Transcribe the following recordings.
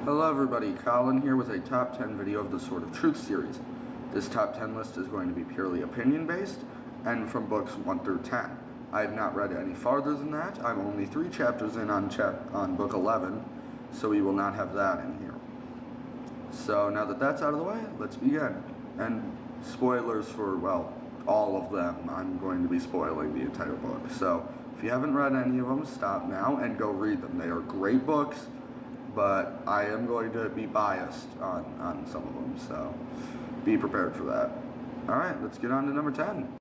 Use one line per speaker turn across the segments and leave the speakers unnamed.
Hello everybody, Colin here with a top 10 video of the Sword of Truth series. This top 10 list is going to be purely opinion based and from books 1 through 10. I have not read any farther than that. I'm only 3 chapters in on book 11, so we will not have that in here. So now that that's out of the way, let's begin. And spoilers for, well, all of them. I'm going to be spoiling the entire book. So if you haven't read any of them, stop now and go read them. They are great books, but I am going to be biased on some of them, so be prepared for that. Alright, let's get on to number 10.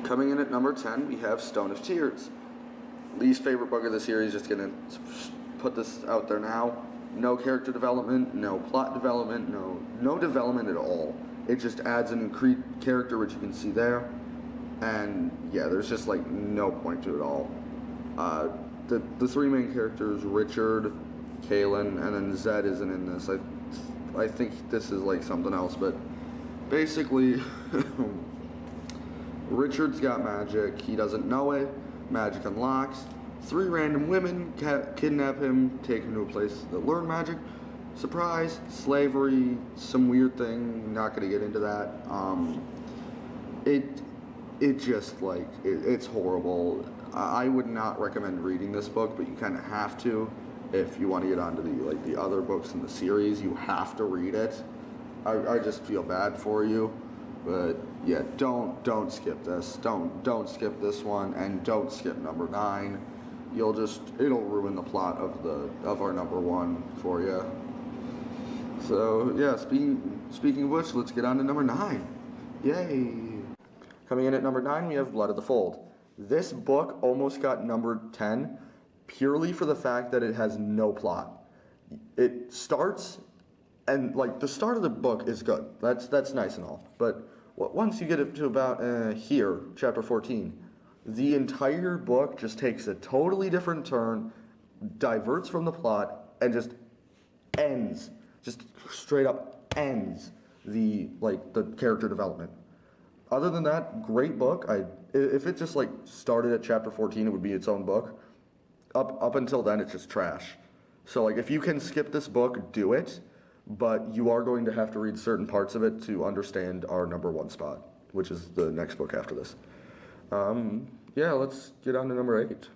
Coming in at number 10, we have Stone of Tears. Least favorite book of the series, just gonna put this out there now. No character development, no plot development, no development at all. It just adds an increased character, which you can see there. And yeah, there's just like no point to it all. The 3 main characters, Richard, Kaelin, and then Zed isn't in this. I think this is like something else, but basically Richard's got magic, he doesn't know it, magic unlocks, 3 random women kidnap him, take him to a place that learn magic, surprise, slavery, some weird thing, not gonna get into that. It just like, it's horrible. I would not recommend reading this book, but you kind of have to. If you want to get onto the other books in the series, you have to read it. I just feel bad for you, but yeah, don't skip this. Don't skip this one, and don't skip number 9. It'll ruin the plot of our number 1 for you. So yeah, speaking of which, let's get on to number 9. Yay! Coming in at number 9, we have Blood of the Fold. This book almost got number 10. Purely for the fact that it has no plot. It starts, and like the start of the book is good. That's nice and all. But once you get it to about here, chapter 14, the entire book just takes a totally different turn, diverts from the plot, and just ends, just straight up ends the character development. Other than that, great book. If it just like started at chapter 14, it would be its own book. Up until then, it's just trash. So like, if you can skip this book, do it, but you are going to have to read certain parts of it to understand our number 1 spot, which is the next book after this. Yeah, let's get on to number 8.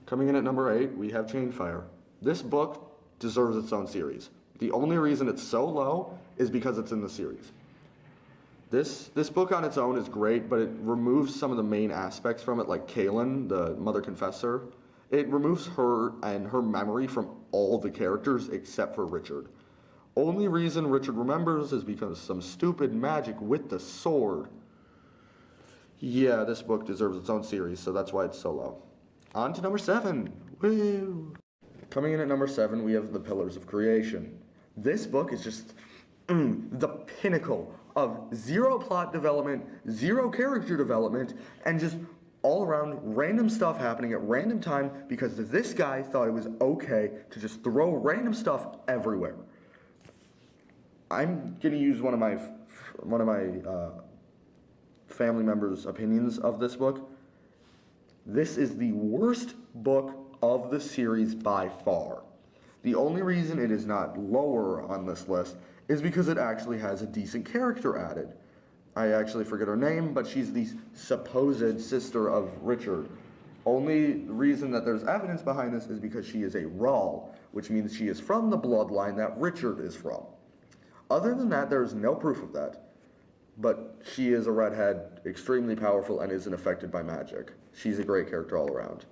Coming in at number 8, we have Chainfire. This book deserves its own series. The only reason it's so low is because it's in the series. This book on its own is great, but it removes some of the main aspects from it, like Kaelin, the Mother Confessor. It removes her and her memory from all the characters except for Richard. Only reason Richard remembers is because some stupid magic with the sword. Yeah, this book deserves its own series, so that's why it's so low. On to number 7. Woo! Coming in at number 7, we have The Pillars of Creation. This book is just the pinnacle of 0 plot development, 0 character development, and just all around random stuff happening at random time because this guy thought it was okay to just throw random stuff everywhere. I'm gonna use one of my family members' opinions of this book. This is the worst book of the series by far. The only reason it is not lower on this list is because it actually has a decent character added. I actually forget her name, but she's the supposed sister of Richard. Only reason that there's evidence behind this is because she is a Rahl, which means she is from the bloodline that Richard is from. Other than that, there is no proof of that. But she is a redhead, extremely powerful, and isn't affected by magic. She's a great character all around.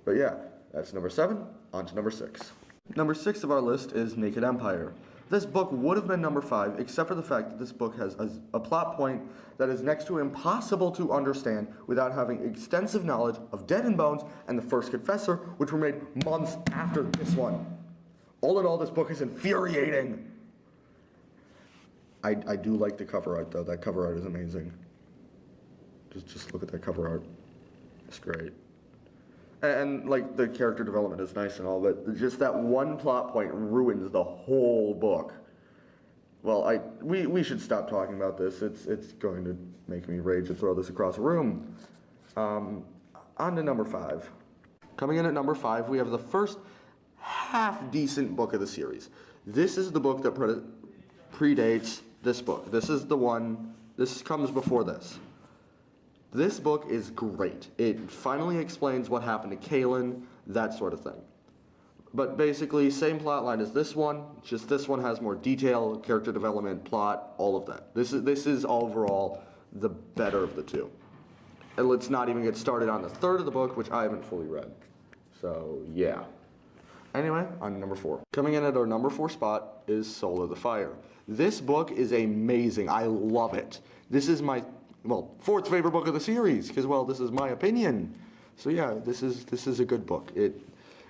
But yeah, that's number 7, on to number 6. Number 6 of our list is Naked Empire. This book would have been number 5, except for the fact that this book has a plot point that is next to impossible to understand without having extensive knowledge of Dead and Bones and The First Confessor, which were made months after this one. All in all, this book is infuriating. I do like the cover art, though. That cover art is amazing. Just look at that cover art. It's great. And like, the character development is nice and all, but just that one plot point ruins the whole book. Well, we should stop talking about this. It's going to make me rage to throw this across the room. On to number 5. Coming in at number 5, we have the first half-decent book of the series. This is the book that predates this book. This is the one, this comes before this. This book is great. It finally explains what happened to Kaelin, that sort of thing. But basically, same plot line as this one, just this one has more detail, character development, plot, all of that. This is overall the better of the two. And let's not even get started on the third of the book, which I haven't fully read. So, yeah. Anyway, on number 4. Coming in at our number 4 spot is Soul of the Fire. This book is amazing. I love it. This is my, well, 4th favorite book of the series, because, well, this is my opinion. So yeah, this is a good book. It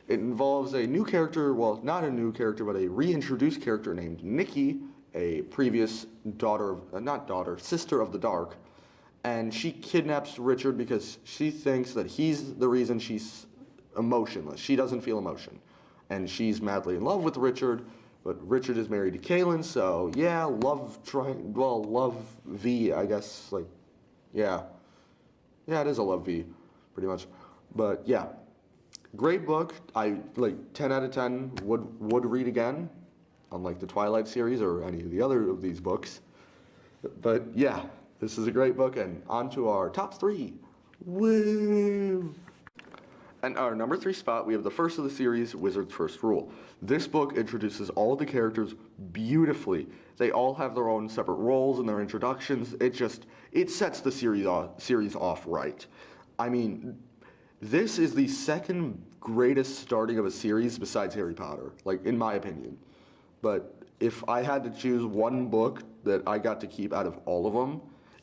involves a new character, well, not a new character, but a reintroduced character named Nikki, a previous sister of the Dark, and she kidnaps Richard because she thinks that he's the reason she's emotionless. She doesn't feel emotion, and she's madly in love with Richard, but Richard is married to Kaelin, so yeah, love V, I guess, like, yeah, it is a love V, pretty much, but yeah. Great book. I, like, 10 out of 10 would read again, unlike the Twilight series or any of the other of these books. But yeah, this is a great book, and on to our top 3. Woo! And our number 3 spot, we have the first of the series, Wizard's First Rule. This book introduces all the characters beautifully. They all have their own separate roles and their introductions. It sets the series off right. I mean, this is the second greatest starting of a series besides Harry Potter, like, in my opinion. But if I had to choose one book that I got to keep out of all of them,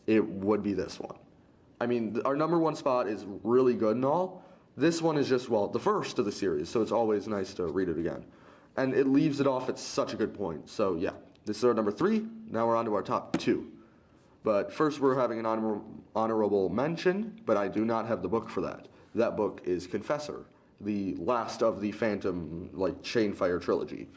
it would be this one. I mean, our number 1 spot is really good and all. This one is just, well, the first of the series, so it's always nice to read it again. And it leaves it off at such a good point. So yeah, this is our number 3. Now we're on to our top 2. But first we're having an honorable mention, but I do not have the book for that. That book is Confessor, the last of the Phantom, like, Chainfire trilogy.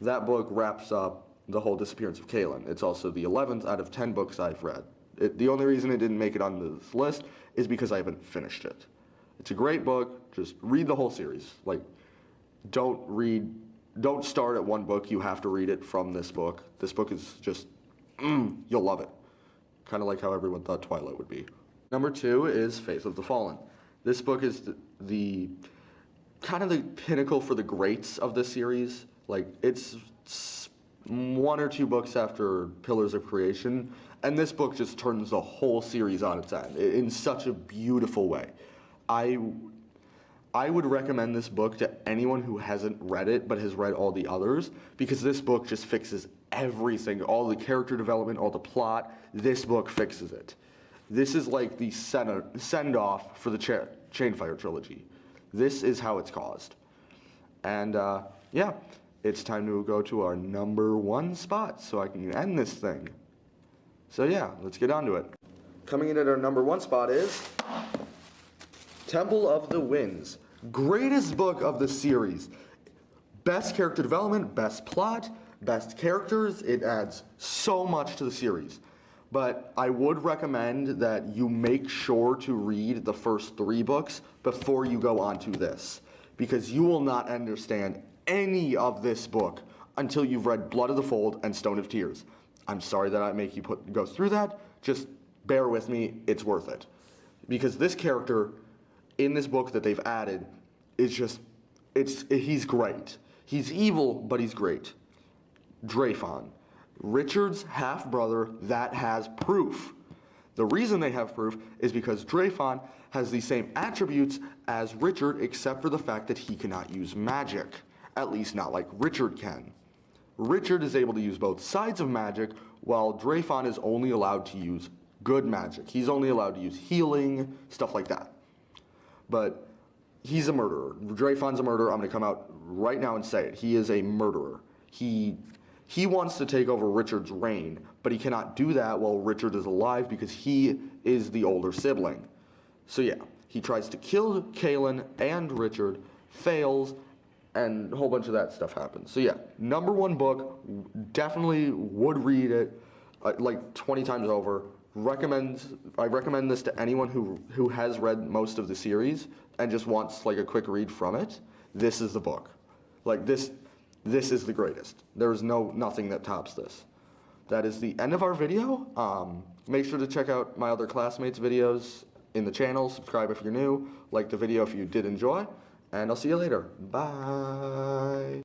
That book wraps up the whole disappearance of Kaelin. It's also the 11th out of 10 books I've read. The only reason it didn't make it on this list is because I haven't finished it. It's a great book. Just read the whole series. Like, don't start at one book. You have to read it from this book. This book is just, you'll love it. Kind of like how everyone thought Twilight would be. Number 2 is Faith of the Fallen. This book is the kind of the pinnacle for the greats of this series. Like, it's 1 or 2 books after Pillars of Creation, and this book just turns the whole series on its end in such a beautiful way. I would recommend this book to anyone who hasn't read it but has read all the others, because this book just fixes everything, all the character development, all the plot. This book fixes it. This is like the send-off for the Chainfire trilogy. This is how it's caused. And yeah, it's time to go to our number 1 spot so I can end this thing. So yeah, let's get on to it. Coming in at our number 1 spot is Temple of the Winds. Greatest book of the series. Best character development, best plot, best characters. It adds so much to the series. But I would recommend that you make sure to read the first 3 books before you go on to this, because you will not understand any of this book until you've read Blood of the Fold and Stone of Tears. I'm sorry that I make you go through that. Just bear with me. It's worth it. Because this character in this book that they've added is just, he's great. He's evil, but he's great. Drayfon. Richard's half-brother that has proof. The reason they have proof is because Drayfon has the same attributes as Richard, except for the fact that he cannot use magic. At least not like Richard can. Richard is able to use both sides of magic, while Drayfon is only allowed to use good magic. He's only allowed to use healing, stuff like that. But he's a murderer. Drayfon's a murderer. I'm going to come out right now and say it. He is a murderer. He wants to take over Richard's reign, but he cannot do that while Richard is alive because he is the older sibling. So yeah, he tries to kill Kaelin and Richard, fails, and a whole bunch of that stuff happens. So yeah, number 1 book, definitely would read it like 20 times over. I recommend this to anyone who has read most of the series and just wants like a quick read from it. This is the book. Like this is the greatest. There's nothing that tops this. That is the end of our video. Make sure to check out my other classmates' videos in the channel. Subscribe if you're new. Like the video if you did enjoy. And I'll see you later. Bye.